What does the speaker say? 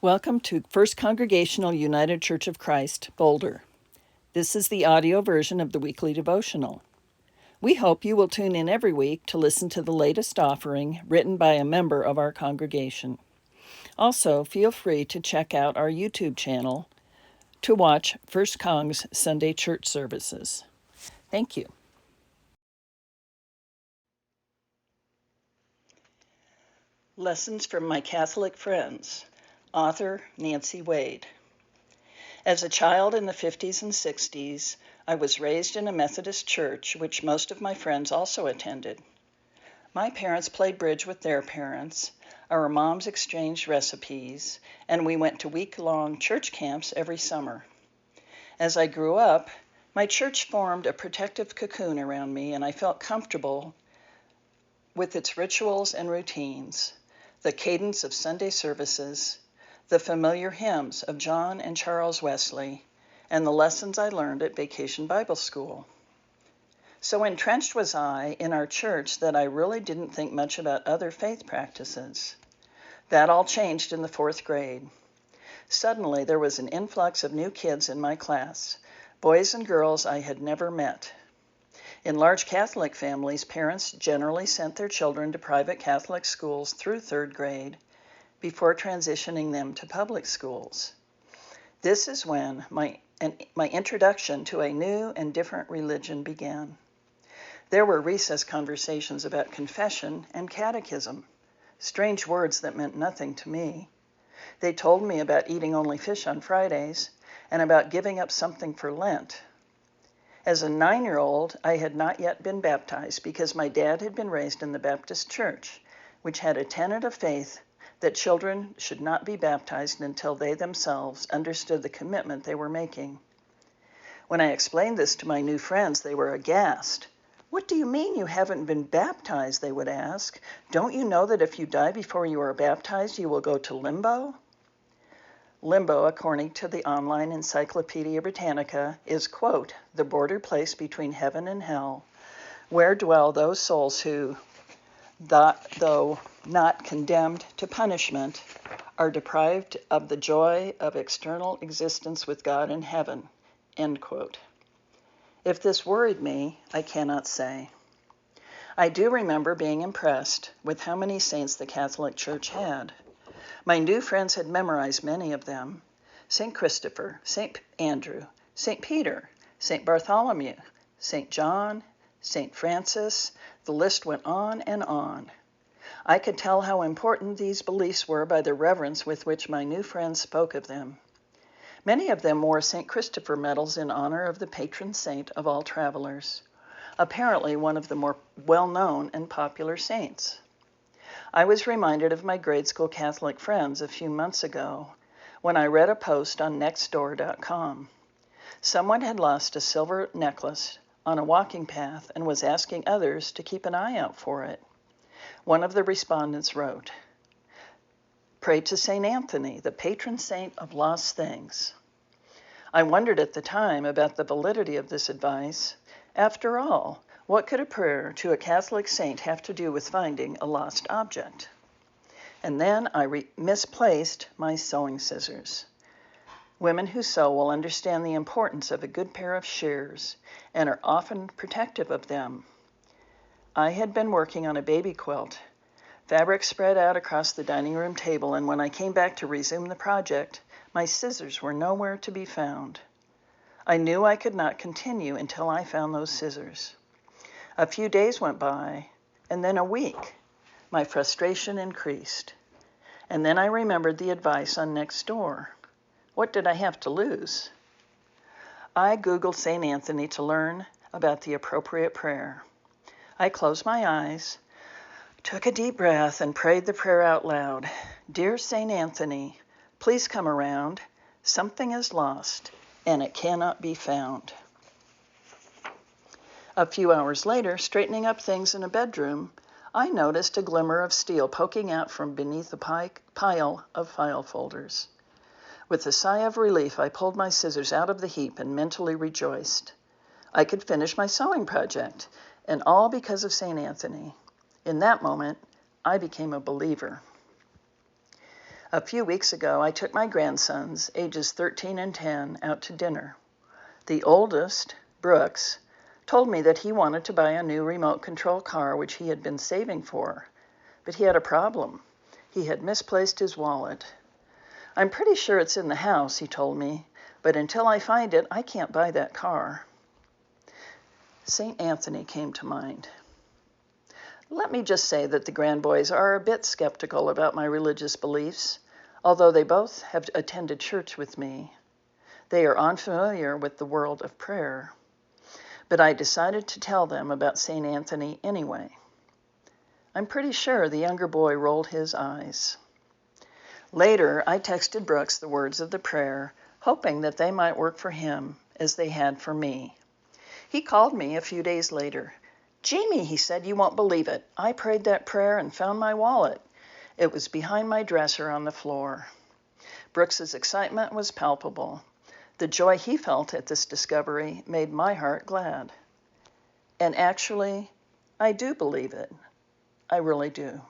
Welcome to First Congregational United Church of Christ, Boulder. This is the audio version of the weekly devotional. We hope you will tune in every week to listen to the latest offering written by a member of our congregation. Also, feel free to check out our YouTube channel to watch First Cong's Sunday church services. Thank you. Lessons from My Catholic Friends, author Nancy Wade. As a child in the 50s and 60s, I was raised in a Methodist church, which most of my friends also attended. My parents played bridge with their parents, our moms exchanged recipes, and we went to week-long church camps every summer. As I grew up, my church formed a protective cocoon around me, and I felt comfortable with its rituals and routines, the cadence of Sunday services, the familiar hymns of John and Charles Wesley, and the lessons I learned at Vacation Bible School. So entrenched was I in our church that I really didn't think much about other faith practices. That all changed in the 4th grade. Suddenly, there was an influx of new kids in my class, boys and girls I had never met. In large Catholic families, parents generally sent their children to private Catholic schools through 3rd grade before transitioning them to public schools. This is when my introduction to a new and different religion began. There were recess conversations about confession and catechism, strange words that meant nothing to me. They told me about eating only fish on Fridays and about giving up something for Lent. As a 9-year-old, I had not yet been baptized because my dad had been raised in the Baptist Church, which had a tenet of faith that children should not be baptized until they themselves understood the commitment they were making. When I explained this to my new friends, they were aghast. "What do you mean you haven't been baptized?" they would ask. "Don't you know that if you die before you are baptized, you will go to limbo?" Limbo, according to the online Encyclopedia Britannica, is, quote, "the border place between heaven and hell, where dwell those souls who, though not condemned to punishment, are deprived of the joy of external existence with God in heaven," end quote. If this worried me, I cannot say. I do remember being impressed with how many saints the Catholic Church had. My new friends had memorized many of them: St. Christopher, St. Andrew, St. Peter, St. Bartholomew, St. John, St. Francis. The list went on and on. I could tell how important these beliefs were by the reverence with which my new friends spoke of them. Many of them wore St. Christopher medals in honor of the patron saint of all travelers, apparently one of the more well-known and popular saints. I was reminded of my grade school Catholic friends a few months ago when I read a post on Nextdoor.com. Someone had lost a silver necklace on a walking path and was asking others to keep an eye out for it. One of the respondents wrote, "Pray to St. Anthony, the patron saint of lost things." I wondered at the time about the validity of this advice. After all, what could a prayer to a Catholic saint have to do with finding a lost object? And then I misplaced my sewing scissors. Women who sew will understand the importance of a good pair of shears and are often protective of them. I had been working on a baby quilt. Fabric spread out across the dining room table, and when I came back to resume the project, my scissors were nowhere to be found. I knew I could not continue until I found those scissors. A few days went by, and then a week. My frustration increased. And then I remembered the advice on Nextdoor. What did I have to lose? I Googled St. Anthony to learn about the appropriate prayer. I closed my eyes, took a deep breath, and prayed the prayer out loud. "Dear St. Anthony, please come around. Something is lost, and it cannot be found." A few hours later, straightening up things in a bedroom, I noticed a glimmer of steel poking out from beneath a pile of file folders. With a sigh of relief, I pulled my scissors out of the heap and mentally rejoiced. I could finish my sewing project, and all because of St. Anthony. In that moment, I became a believer. A few weeks ago, I took my grandsons, ages 13 and 10, out to dinner. The oldest, Brooks, told me that he wanted to buy a new remote control car which he had been saving for, but he had a problem. He had misplaced his wallet. I'm pretty sure it's in the house, he told me, but until I find it, I can't buy that car. St. Anthony came to mind. Let me just say that the Grandboys are a bit skeptical about my religious beliefs, although they both have attended church with me. They are unfamiliar with the world of prayer, but I decided to tell them about St. Anthony anyway. I'm pretty sure the younger boy rolled his eyes. Later, I texted Brooks the words of the prayer, hoping that they might work for him as they had for me. He called me a few days later. "Jamie," he said, "you won't believe it. I prayed that prayer and found my wallet. It was behind my dresser on the floor." Brooks's excitement was palpable. The joy he felt at this discovery made my heart glad. And actually, I do believe it. I really do.